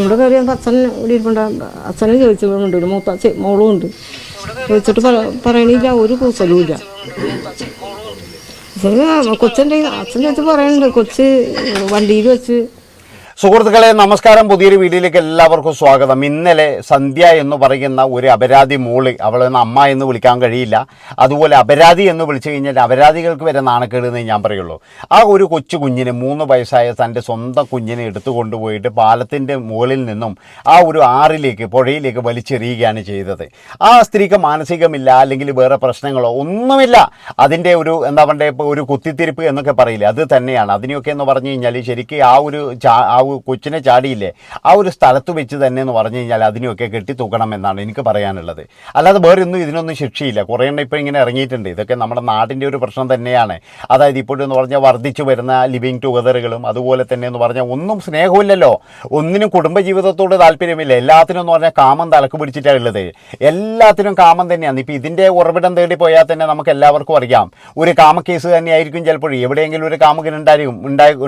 ഇവിടെ കയറി അച്ഛൻ ഇവിടെ ഇരിപ്പുണ്ട്. അച്ഛനെ ചോദിച്ചിട്ടുണ്ട്, ഒരു മൂത്ത മോളും ഉണ്ട്. ചോദിച്ചിട്ട് പറയണില്ല, ഒരു കൂസലും ഇല്ല. കൊച്ചൻ്റെ അച്ഛൻ ചോദിച്ച് പറയുന്നുണ്ട്, കൊച്ച് വണ്ടിയിൽ വെച്ച്. സുഹൃത്തുക്കളെ നമസ്കാരം, പുതിയൊരു വീഡിയോയിലേക്ക് എല്ലാവർക്കും സ്വാഗതം. ഇന്നലെ സന്ധ്യ എന്ന് പറയുന്ന ഒരു അപരാധി മോള്, അവളൊന്ന് അമ്മ എന്ന് വിളിക്കാൻ കഴിയില്ല, അതുപോലെ അപരാധി എന്ന് വിളിച്ചു കഴിഞ്ഞാൽ അപരാധികൾക്ക് വരെ നാണക്കേട് എന്നേ ഞാൻ പറയുള്ളൂ. ആ ഒരു കൊച്ചു കുഞ്ഞിനെ, 3 വയസ്സായ തൻ്റെ സ്വന്തം കുഞ്ഞിനെ എടുത്തു കൊണ്ടുപോയിട്ട് പാലത്തിൻ്റെ മുകളിൽ നിന്നും ആ ഒരു ആറിലേക്ക്, പുഴയിലേക്ക് വലിച്ചെറിയുകയാണ് ചെയ്തത്. ആ സ്ത്രീക്ക് മാനസികമില്ല, അല്ലെങ്കിൽ വേറെ പ്രശ്നങ്ങളോ ഒന്നുമില്ല. അതിൻ്റെ ഒരു എന്താ പറയുക, ഇപ്പോൾ ഒരു കുത്തിത്തിരിപ്പ് എന്നൊക്കെ പറയില്ലേ, അത് തന്നെയാണ്. അതിനെയൊക്കെ എന്ന് പറഞ്ഞു കഴിഞ്ഞാൽ ശരിക്കും ആ കൊച്ചിനെ ചാടിയില്ലേ, ആ ഒരു സ്ഥലത്ത് വെച്ച് തന്നെ എന്ന് പറഞ്ഞു കഴിഞ്ഞാൽ അതിനെയൊക്കെ കെട്ടിത്തൂക്കണം എന്നാണ് എനിക്ക് പറയാനുള്ളത്. അല്ലാതെ വേറെ ഒന്നും ഇതിനൊന്നും ശിക്ഷയില്ല. കുറേ എണ്ണം ഇപ്പോൾ ഇങ്ങനെ ഇറങ്ങിയിട്ടുണ്ട്. ഇതൊക്കെ നമ്മുടെ നാടിൻ്റെ ഒരു പ്രശ്നം തന്നെയാണ്. അതായത് ഇപ്പോഴെന്ന് പറഞ്ഞാൽ വർദ്ധിച്ചു വരുന്ന ലിവിങ് ടുഗദറുകളും അതുപോലെ തന്നെ എന്ന് പറഞ്ഞാൽ ഒന്നും സ്നേഹമില്ലല്ലോ, ഒന്നിനും കുടുംബജീവിതത്തോട് താല്പര്യമില്ല. എല്ലാത്തിനും എന്ന് പറഞ്ഞാൽ കാമം തലക്ക് പിടിച്ചിട്ടാണ് ഉള്ളത്. എല്ലാത്തിനും കാമം തന്നെയാണ്. ഇപ്പോൾ ഇതിൻ്റെ ഉറവിടം തേടി പോയാൽ തന്നെ നമുക്ക് എല്ലാവർക്കും അറിയാം, ഒരു കാമക്കേസ് തന്നെയായിരിക്കും ചിലപ്പോൾ. എവിടെയെങ്കിലും ഒരു കാമുകൻ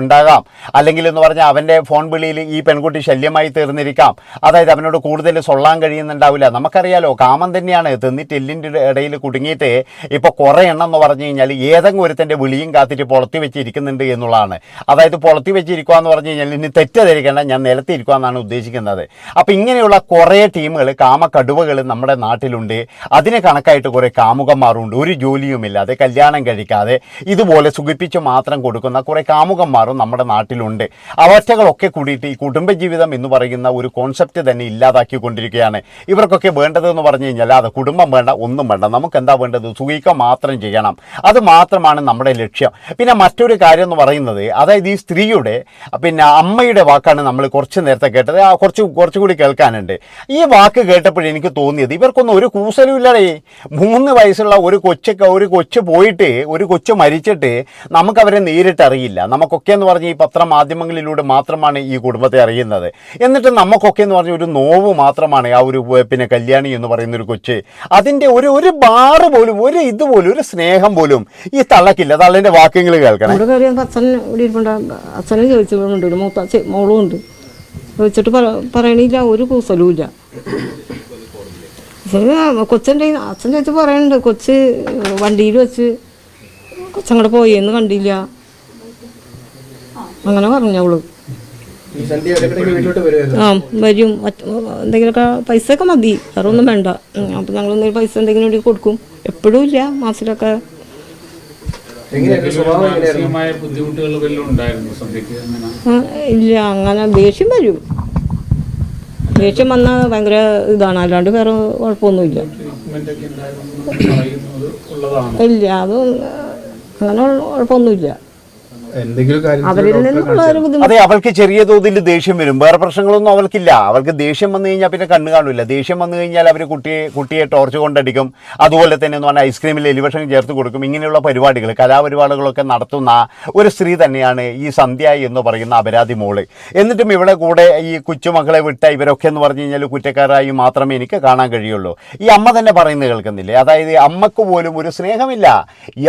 ഉണ്ടാകാം, അല്ലെങ്കിൽ എന്ന് പറഞ്ഞാൽ അവൻ്റെ ഫോൺ വിളിയിൽ ഈ പെൺകുട്ടി ശല്യമായി തീർന്നിരിക്കാം. അതായത് അവനോട് കൂടുതൽ സൊള്ളാൻ കഴിയുന്നുണ്ടാവില്ല. നമുക്കറിയാലോ, കാമം തന്നെയാണ്. തിന്നിട്ട് എല്ലിൻ്റെ ഇടയിൽ കുടുങ്ങിയിട്ട് ഇപ്പോൾ കുറേ എണ്ണം എന്ന് പറഞ്ഞു കഴിഞ്ഞാൽ ഏതെങ്കിലും ഒരുത്തൻ്റെ വിളിയും കാത്തിട്ട് പൊളത്തി വെച്ചിരിക്കുന്നുണ്ട് എന്നുള്ളതാണ്. അതായത് പൊളത്തി വെച്ചിരിക്കുക എന്ന് പറഞ്ഞു കഴിഞ്ഞാൽ ഇനി തെറ്റിദ്ധരിക്കേണ്ട, ഞാൻ നിലത്തിരിക്കുക എന്നാണ് ഉദ്ദേശിക്കുന്നത്. അപ്പോൾ ഇങ്ങനെയുള്ള കുറേ ടീമുകൾ, കാമക്കടുവകൾ നമ്മുടെ നാട്ടിലുണ്ട്. അതിന് കണക്കായിട്ട് കുറേ കാമുകന്മാരുണ്ട്, ഒരു ജോലിയുമില്ലാതെ കല്യാണം കഴിക്കാതെ ഇതുപോലെ സുഖിപ്പിച്ച് മാത്രം കൊടുക്കുന്ന കുറേ കാമുകന്മാരും നമ്മുടെ നാട്ടിലുണ്ട്. അവസ്ഥകളൊക്കെ കൂടിയിട്ട് ഈ കുടുംബജീവിതം എന്ന് പറയുന്ന ഒരു കോൺസെപ്റ്റ് തന്നെ ഇല്ലാതാക്കിക്കൊണ്ടിരിക്കുകയാണ്. ഇവർക്കൊക്കെ വേണ്ടതെന്ന് പറഞ്ഞു കഴിഞ്ഞാൽ അത് കുടുംബം വേണ്ട, ഒന്നും വേണ്ട. നമുക്ക് എന്താ വേണ്ടത്? സുഖിക്കുക മാത്രം ചെയ്യണം. അത് മാത്രമാണ് നമ്മുടെ ലക്ഷ്യം. പിന്നെ മറ്റൊരു കാര്യം എന്ന് പറയുന്നത്, അതായത് ഈ സ്ത്രീയുടെ അമ്മയുടെ വാക്കാണ് നമ്മൾ കുറച്ച് നേരത്തെ കേട്ടത്. കുറച്ചുകൂടി കേൾക്കാനുണ്ട്. ഈ വാക്ക് കേട്ടപ്പോഴേ എനിക്ക് തോന്നിയത്, ഇവർക്കൊന്നും ഒരു കൂസലും ഇല്ലടേ. 3 വയസ്സുള്ള ഒരു കൊച്ചു പോയിട്ട്, ഒരു കൊച്ചു മരിച്ചിട്ട് നമുക്കവരെ നേരിട്ടറിയില്ല. നമുക്കൊക്കെ എന്ന് പറഞ്ഞാൽ ഈ പത്രമാധ്യമങ്ങളിലൂടെ മാത്രമാണ് ഈ കുടുംബത്തെ അറിയുന്നത്. എന്നിട്ട് നമുക്കൊക്കെ എന്ന് പറഞ്ഞ ഒരു നോവ് മാത്രമാണ് ആ ഒരു കല്യാണി എന്ന് പറയുന്ന ഒരു കൊച്ച്. അതിൻ്റെ ഒരു ബാറ് പോലും, ഒരു ഇതുപോലും, ഒരു സ്നേഹം പോലും ഈ തള്ളക്കില്ല. തള്ളൻ്റെ വാക്കുകൾ കേൾക്കണം. ഇവിടെ കയറി അച്ഛൻ ഇവിടെ ഇരിപ്പുണ്ട്. അച്ഛനെ ചോദിച്ചിട്ടുണ്ട്, ഒരു മൂത്ത മോളും ഉണ്ട്. ചോദിച്ചിട്ട് പറയണില്ല, ഒരു കൂസലും ഇല്ല. കൊച്ചൻ്റെ അച്ഛൻ ചോദിച്ച് പറയുന്നുണ്ട്, കൊച്ച് വണ്ടിയിൽ വെച്ച് കൊച്ചങ്ങോട്ട് പോയെന്ന് കണ്ടില്ല, അങ്ങനെ പറഞ്ഞവള്. ആ വരും, എന്തെങ്കിലുമൊക്കെ പൈസയൊക്കെ മതി, വേറെ ഒന്നും വേണ്ട. അപ്പം ഞങ്ങൾ എന്തെങ്കിലും പൈസ എന്തെങ്കിലും വേണ്ടി കൊടുക്കും. എപ്പോഴും ഇല്ല, മാസത്തിലൊക്കെ. ഇല്ല, അങ്ങനെ ദേഷ്യം വരും. ദേഷ്യം വന്നാൽ ഭയങ്കര ഇതാണ്, അല്ലാണ്ട് വേറെ കുഴപ്പമൊന്നുമില്ല. ഇല്ല, അത് അങ്ങനെ കുഴപ്പമൊന്നുമില്ല. അതെ, അവൾക്ക് ചെറിയ തോതിൽ ദേഷ്യം വരും. വേറെ പ്രശ്നങ്ങളൊന്നും അവൾക്കില്ല. അവൾക്ക് ദേഷ്യം വന്നു കഴിഞ്ഞാൽ പിന്നെ കണ്ണ് കാണില്ല. ദേഷ്യം വന്നു കഴിഞ്ഞാൽ അവർ കുട്ടിയെ ടോർച്ച് കൊണ്ടടിക്കും. അതുപോലെ തന്നെ എന്ന് പറഞ്ഞാൽ ഐസ്ക്രീമിൽ എലിവേഷൻ ചേർത്ത് കൊടുക്കും. ഇങ്ങനെയുള്ള പരിപാടികൾ, കലാപരിപാടികളൊക്കെ നടത്തുന്ന ഒരു സ്ത്രീ തന്നെയാണ് ഈ സന്ധ്യ എന്ന് പറയുന്ന അപരാധി മോള്. എന്നിട്ടും ഇവിടെ കൂടെ ഈ കൊച്ചുമക്കളെ വിട്ട ഇവരൊക്കെ എന്ന് പറഞ്ഞു കഴിഞ്ഞാൽ കുറ്റക്കാരായി മാത്രമേ എനിക്ക് കാണാൻ കഴിയുള്ളൂ. ഈ അമ്മ തന്നെ പറയുന്നത് കേൾക്കുന്നില്ലേ? അതായത് അമ്മക്ക് പോലും ഒരു സ്നേഹമില്ല,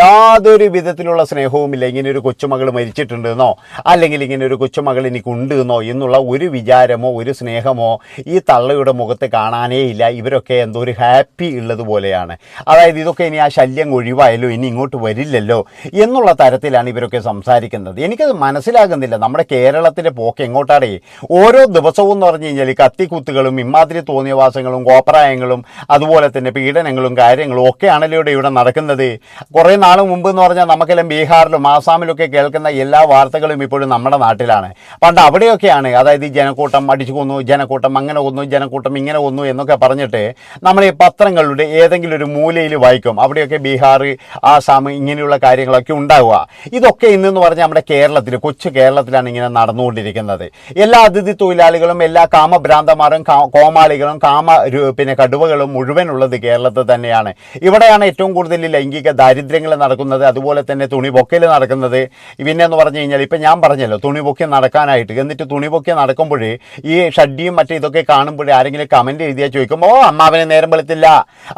യാതൊരു വിധത്തിലുള്ള സ്നേഹവുമില്ല. ഇങ്ങനെ ഒരു കൊച്ചുമകൾ മരിച്ചിട്ടുണ്ടെന്നോ, അല്ലെങ്കിൽ ഇങ്ങനെ ഒരു കൊച്ചുമകൾ എനിക്കുണ്ട് എന്നോ എന്നുള്ള ഒരു വിചാരമോ ഒരു സ്നേഹമോ ഈ തള്ളയുടെ മുഖത്ത് കാണാനേ ഇല്ല. ഇവരൊക്കെ എന്തോ ഒരു ഹാപ്പി ഉള്ളതുപോലെയാണ്. അതായത് ഇതൊക്കെ ഇനി ആ ശല്യം ഒഴിവായാലോ, ഇനി ഇങ്ങോട്ട് വരില്ലല്ലോ എന്നുള്ള തരത്തിലാണ് ഇവരൊക്കെ സംസാരിക്കുന്നത്. എനിക്കത് മനസ്സിലാകുന്നില്ല. നമ്മുടെ കേരളത്തിൻ്റെ പോക്ക് എങ്ങോട്ടാടേ? ഓരോ ദിവസവും എന്ന് പറഞ്ഞു കഴിഞ്ഞാൽ കത്തിക്കുത്തുകളും ഇമാതിരി തോന്നിയവാസങ്ങളും കോപ്രായങ്ങളും അതുപോലെ തന്നെ പീഡനങ്ങളും കാര്യങ്ങളും ഒക്കെയാണല്ലോ ഇവിടെ നടക്കുന്നത്. കുറേ നാൾ മുമ്പ് എന്ന് പറഞ്ഞാൽ നമുക്കെല്ലാം ബീഹാറിലും ആസാമിലൊക്കെ കേൾക്കുന്ന എല്ലാ വാർത്തകളും ഇപ്പോഴും നമ്മുടെ നാട്ടിലാണ്. പണ്ട് അവിടെയൊക്കെയാണ്, അതായത് ഈ ജനക്കൂട്ടം അടിച്ചു കൊന്നു, ജനക്കൂട്ടം അങ്ങനെ കൊന്നു, ജനക്കൂട്ടം ഇങ്ങനെ കൊന്നു എന്നൊക്കെ പറഞ്ഞിട്ട് നമ്മൾ ഈ പത്രങ്ങളുടെ ഏതെങ്കിലും ഒരു മൂലയിൽ വായിക്കും. അവിടെയൊക്കെ ബീഹാർ, ആസാം ഇങ്ങനെയുള്ള കാര്യങ്ങളൊക്കെ ഉണ്ടാവുക. ഇതൊക്കെ ഇന്നെന്ന് പറഞ്ഞാൽ നമ്മുടെ കേരളത്തിൽ, കൊച്ചു കേരളത്തിലാണ് ഇങ്ങനെ നടന്നുകൊണ്ടിരിക്കുന്നത്. എല്ലാ അതിഥി തൊഴിലാളികളും, എല്ലാ കാമഭ്രാന്തന്മാരും, കോമാളികളും, കടുവകളും മുഴുവനുള്ളത് കേരളത്തിൽ തന്നെയാണ്. ഇവിടെയാണ് ഏറ്റവും കൂടുതൽ ലൈംഗിക ദാരിദ്ര്യങ്ങൾ നടക്കുന്നത്. അതുപോലെ തന്നെ തുണി പൊക്കൽ നടക്കുന്നത്. പിന്നെ എന്ന് പറഞ്ഞു കഴിഞ്ഞാൽ ഇപ്പം ഞാൻ പറഞ്ഞല്ലോ തുണി പൊക്കി നടക്കാനായിട്ട്, എന്നിട്ട് തുണി പൊക്കി നടക്കുമ്പോൾ ഈ ഷഡ്ഡിയും മറ്റേ ഇതൊക്കെ കാണുമ്പോൾ ആരെങ്കിലും കമൻറ്റ് എഴുതിയാൽ ചോദിക്കും, ഓ അമ്മാവന് നേരം വെളുത്തില്ല,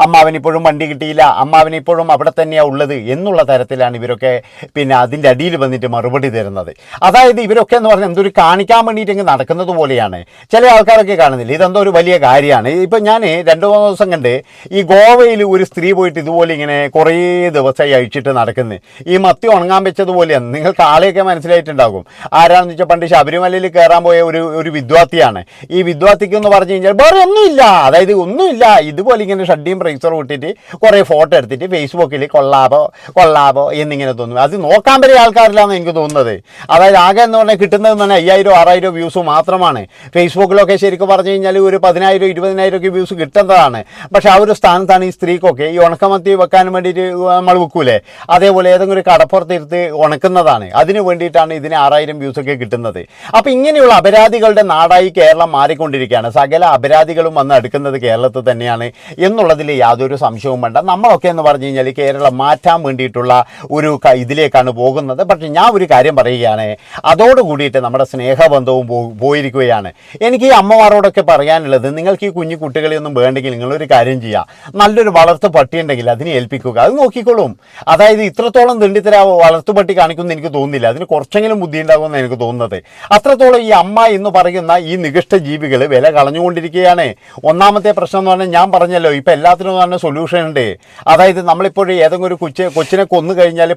അമ്മാവന് ഇപ്പോഴും വണ്ടി കിട്ടിയില്ല, അമ്മാവന് ഇപ്പോഴും അവിടെ തന്നെയാണ് ഉള്ളത് എന്നുള്ള തരത്തിലാണ് ഇവരൊക്കെ പിന്നെ അതിൻ്റെ അടിയിൽ വന്നിട്ട് മറുപടി തരുന്നത്. അതായത് ഇവരൊക്കെ എന്ന് പറഞ്ഞാൽ എന്തൊരു കാണിക്കാൻ വേണ്ടിയിട്ട് ഇങ്ങ് നടക്കുന്നത് പോലെയാണ്. ചില ആൾക്കാരൊക്കെ കാണുന്നില്ല, ഇതെന്തോ ഒരു വലിയ കാര്യമാണ്. ഇപ്പം ഞാൻ 2-3 ദിവസം കണ്ട് ഈ ഗോവയിൽ ഒരു സ്ത്രീ പോയിട്ട് ഇതുപോലെ ഇങ്ങനെ കുറേ ദിവസമായി അഴിച്ചിട്ട് നടക്കുന്നത്, ഈ മത്തി ഉണങ്ങാൻ വെച്ചതുപോലെയാണ്. നിങ്ങൾക്ക് ആളെയൊക്കെ മനസ്സിലായിട്ടുണ്ടാകും ആരാണെന്ന് വെച്ചാൽ പണ്ട് ശബരിമലയിൽ കയറാൻ പോയ ഒരു വിദ്വാർത്ഥിയാണ്. ഈ വിദ്വാർത്ഥിക്ക് എന്ന് പറഞ്ഞു കഴിഞ്ഞാൽ വേറെ ഒന്നുമില്ല, അതായത് ഒന്നുമില്ല, ഇതുപോലെ ഇങ്ങനെ ഷഡ്ഡിയും ബ്രേസറും ഇട്ടിട്ട് കുറേ ഫോട്ടോ എടുത്തിട്ട് ഫേസ്ബുക്കിൽ കൊള്ളാബോ എന്നിങ്ങനെ തോന്നും. അത് നോക്കാൻ വരെ ആൾക്കാരില്ലാന്ന് എനിക്ക് തോന്നുന്നത്. അതായത് ആകെ എന്ന് പറഞ്ഞാൽ കിട്ടുന്നതെന്ന് പറഞ്ഞാൽ 5000-6000 വ്യൂസ് മാത്രമാണ്. ഫേസ്ബുക്കിലൊക്കെ ശരിക്കും പറഞ്ഞു കഴിഞ്ഞാൽ ഒരു 10,000-20,000 ഒക്കെ വ്യൂസ് കിട്ടുന്നതാണ്. പക്ഷെ ആ ഒരു സ്ഥാനത്താണ് ഈ സ്ത്രീക്കൊക്കെ ഈ ഉണക്കമത്തി വെക്കാൻ വേണ്ടിയിട്ട് നമ്മൾ വെക്കൂലേ, അതേപോലെ ഏതെങ്കിലും ഒരു കടപ്പുറത്തിരുത്ത് ഉണക്കുന്നതാണ്. അതിന് വേണ്ടിയിട്ടാണ് ഇതിന് 6000 വ്യൂസൊക്കെ കിട്ടുന്നത്. അപ്പോൾ ഇങ്ങനെയുള്ള അപരാധികളുടെ നാടായി കേരളം മാറിക്കൊണ്ടിരിക്കുകയാണ്. സകല അപരാധികളും വന്ന് അടുക്കുന്നത് കേരളത്തിൽ തന്നെയാണ് എന്നുള്ളതിൽ യാതൊരു സംശയവും വേണ്ട. നമ്മളൊക്കെ എന്ന് പറഞ്ഞു കഴിഞ്ഞാൽ കേരളം മാറ്റാൻ വേണ്ടിയിട്ടുള്ള ഒരു ഇതിലേക്കാണ് പോകുന്നത്. പക്ഷേ ഞാൻ ഒരു കാര്യം പറയുകയാണ്, അതോടുകൂടിയിട്ട് നമ്മുടെ സ്നേഹബന്ധവും പോയിരിക്കുകയാണ്. എനിക്ക് ഈ അമ്മമാരോടൊക്കെ പറയാനുള്ളത്, നിങ്ങൾക്ക് ഈ കുഞ്ഞു കുട്ടികളെയൊന്നും വേണ്ടെങ്കിൽ നിങ്ങളൊരു കാര്യം ചെയ്യുക, നല്ലൊരു വളർത്തു പട്ടി ഉണ്ടെങ്കിൽ അതിനെ ഏൽപ്പിക്കുക, അത് നോക്കിക്കോളും. അതായത് ഇത്രത്തോളം ദണ്ഡിത്തര വളർത്തുപട്ടി കാണിക്കുമെന്ന് എനിക്ക് തോന്നുന്നില്ല, അതിന് കുറച്ചെങ്കിലും ബുദ്ധി ഉണ്ടാകുമെന്ന് എനിക്ക് തോന്നുന്നത്. അത്രത്തോളം ഈ അമ്മ എന്ന് പറയുന്ന ഈ നികൃഷ്ട ജീവികൾ വില കളഞ്ഞുകൊണ്ടിരിക്കുകയാണ്. ഒന്നാമത്തെ പ്രശ്നം എന്ന് പറഞ്ഞാൽ ഞാൻ പറഞ്ഞല്ലോ, ഇപ്പം എല്ലാത്തിനും തന്നെ സൊല്യൂഷൻ ഉണ്ട്. അതായത് നമ്മളിപ്പോഴും ഏതെങ്കിലും ഒരു കൊച്ചിനെ കൊന്നു കഴിഞ്ഞാൽ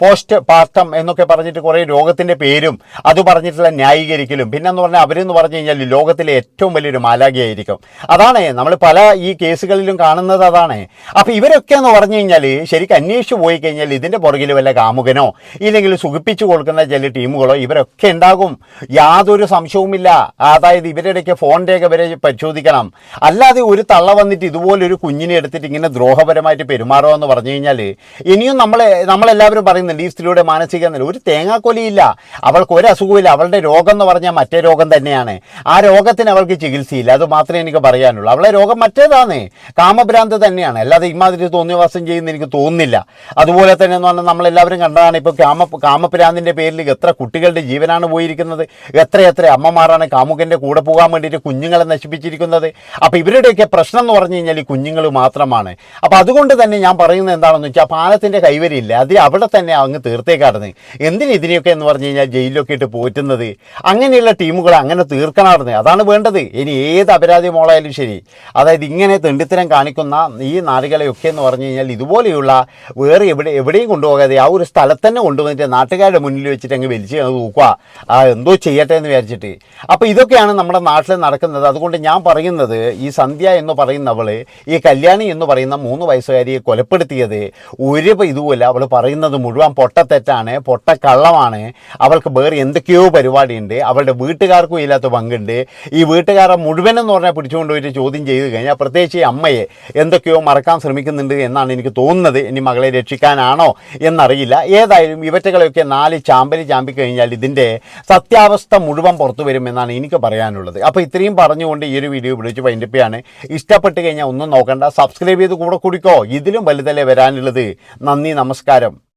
പോസ്റ്റ് പാർട്ടം എന്നൊക്കെ പറഞ്ഞിട്ട് കുറേ രോഗത്തിൻ്റെ പേരും അത് പറഞ്ഞിട്ടുള്ള ന്യായീകരിക്കലും, പിന്നെന്ന് പറഞ്ഞാൽ അവരെന്ന് പറഞ്ഞു കഴിഞ്ഞാൽ ലോകത്തിലെ ഏറ്റവും വലിയൊരു മാലാഖയായിരിക്കും. അതാണ് നമ്മൾ പല ഈ കേസുകളിലും കാണുന്നത്. അതാണ്. അപ്പോൾ ഇവരൊക്കെ എന്ന് പറഞ്ഞു കഴിഞ്ഞാൽ ശരിക്കും അന്വേഷിച്ച് പോയി കഴിഞ്ഞാൽ ഇതിൻ്റെ പുറകിൽ വല്ല കാമുകനോ ഇല്ലെങ്കിൽ സുഖിപ്പിച്ചു കൊടുക്കുന്ന ചില ടീമുകളോ ഇവരൊക്കെ ഉണ്ടാകും, യാതൊരു സംശയവുമില്ല. അതായത് ഇവരുടെയൊക്കെ ഫോൺ രേഖ വരെ പരിശോധിക്കണം. അല്ലാതെ ഒരു തള്ള വന്നിട്ട് ഇതുപോലൊരു കുഞ്ഞിനെ എടുത്തിട്ട് ഇങ്ങനെ ദ്രോഹപരമായിട്ട് പെരുമാറുക എന്ന് പറഞ്ഞു കഴിഞ്ഞാൽ ഇനിയും നമ്മളെല്ലാവരും പറയുന്നുണ്ട് ഈ സ്ത്രീയുടെ മാനസിക നില ഒരു തേങ്ങാക്കൊലിയില്ല, അവൾക്ക് ഒരു അസുഖമില്ല. അവളുടെ രോഗം എന്ന് പറഞ്ഞാൽ മറ്റേ രോഗം തന്നെയാണ്. ആ രോഗത്തിന് അവൾക്ക് ചികിത്സയില്ല, അത് മാത്രമേ എനിക്ക് പറയാനുള്ളൂ. അവളെ രോഗം മറ്റേതാണ്, കാമഭ്രാന്ത് തന്നെയാണ്. അല്ലാതെ ഇമാതിരി തോന്നിയവാസം ചെയ്യുന്ന എനിക്ക് തോന്നുന്നില്ല. അതുപോലെ തന്നെ എന്ന് പറഞ്ഞാൽ നമ്മളെല്ലാവരും കണ്ടതാണ്, ഇപ്പോൾ കാമഭ്രാന്തിൻ്റെ പേരിൽ എത്ര കുട്ടികളുടെ ജീവനാണ് പോയിരിക്കുന്നത്, എത്ര അമ്മമാരാണ് കാമുകൻ്റെ കൂടെ പോകാൻ വേണ്ടിയിട്ട് കുഞ്ഞുങ്ങളെ നശിപ്പിച്ചിരിക്കുന്നത്. അപ്പോൾ ഇവരുടെയൊക്കെ പ്രശ്നം എന്ന് പറഞ്ഞു കഴിഞ്ഞാൽ ഈ കുഞ്ഞുങ്ങൾ മാത്രമാണ്. അപ്പോൾ അതുകൊണ്ട് തന്നെ ഞാൻ പറയുന്നത് എന്താണെന്ന് വെച്ചാൽ പാലത്തിൻ്റെ കൈവരിയില്ല, അത് അവിടെ തന്നെ അങ്ങ് തീർത്തേക്കാടുന്നത്. എന്തിന് ഇതിനെയൊക്കെ എന്ന് പറഞ്ഞു കഴിഞ്ഞാൽ ജയിലിലൊക്കെ ഇട്ട് പോറ്റുന്നത്? അങ്ങനെയുള്ള ടീമുകളെ അങ്ങനെ തീർക്കണമായിരുന്നു, അതാണ് വേണ്ടത്. ഇനി ഏത് അപരാധി മോളായാലും ശരി, അതായത് ഇങ്ങനെ തെണ്ടിത്തരം കാണിക്കുന്ന ഈ നാടുകളെയൊക്കെ എന്ന് പറഞ്ഞു കഴിഞ്ഞാൽ ഇതുപോലെയുള്ള വേറെ എവിടെയും കൊണ്ടുപോകാതെ ആ ഒരു സ്ഥലത്ത് തന്നെ കൊണ്ടുവന്നിട്ട് നാട്ടുകാരുടെ മുന്നിൽ വെച്ചിട്ട് അങ്ങ് വലിച്ച് തൂക്കുക, എന്തോ ചെയ്യട്ടെ എന്ന് വിചാരിച്ചിട്ട്. അപ്പോൾ ഇതൊക്കെയാണ് നമ്മുടെ നാട്ടിൽ നടക്കുന്നത്. അതുകൊണ്ട് ഞാൻ പറയുന്നത്, ഈ സന്ധ്യ എന്ന് പറയുന്നവൾ ഈ കല്യാണി എന്ന് പറയുന്ന 3 വയസ്സുകാരിയെ കൊലപ്പെടുത്തിയത് ഒരു ഇതുമല്ല. അവൾ പറയുന്നത് മുഴുവൻ പൊട്ടത്തെറ്റാണ്, പൊട്ടക്കള്ളമാണ്. അവൾക്ക് വേറെ എന്തൊക്കെയോ പരിപാടിയുണ്ട്, അവളുടെ വീട്ടുകാർക്കും ഇല്ലാത്ത പങ്കുണ്ട്. ഈ വീട്ടുകാരെ മുഴുവനെന്ന് പറഞ്ഞാൽ പിടിച്ചുകൊണ്ടുപോയിട്ട് ചോദ്യം ചെയ്ത് കഴിഞ്ഞാൽ പ്രത്യേകിച്ച് ഈ അമ്മയെ എന്തൊക്കെയോ മറക്കാൻ ശ്രമിക്കുന്നുണ്ട് എന്നാണ് എനിക്ക് തോന്നുന്നത്. ഇനി മകളെ രക്ഷിക്കാനാണോ എന്നറിയില്ല. ഏതായാലും ഇവറ്റകളെയൊക്കെ 4 ചാമ്പലി ചാമ്പിക്കഴിഞ്ഞാൽ ഇതിൻ്റെ സത്യാവസ്ഥ മുഴുവൻ പുറത്തു വരുമെന്നാണ് എനിക്ക് പറയാനുള്ളത്. അപ്പോൾ ഇത്രയും പറഞ്ഞുകൊണ്ട് ഈ ഒരു വീഡിയോ വിളിച്ച് വൈൻഡപ്പിയാണ്. ഇഷ്ടപ്പെട്ട് കഴിഞ്ഞാൽ ഒന്നും നോക്കണ്ട, സബ്സ്ക്രൈബ് ചെയ്ത് കൂടെ കുടിക്കോ, ഇതിലും വലുതല്ലേ വരാനുള്ളത്. നന്ദി, നമസ്കാരം.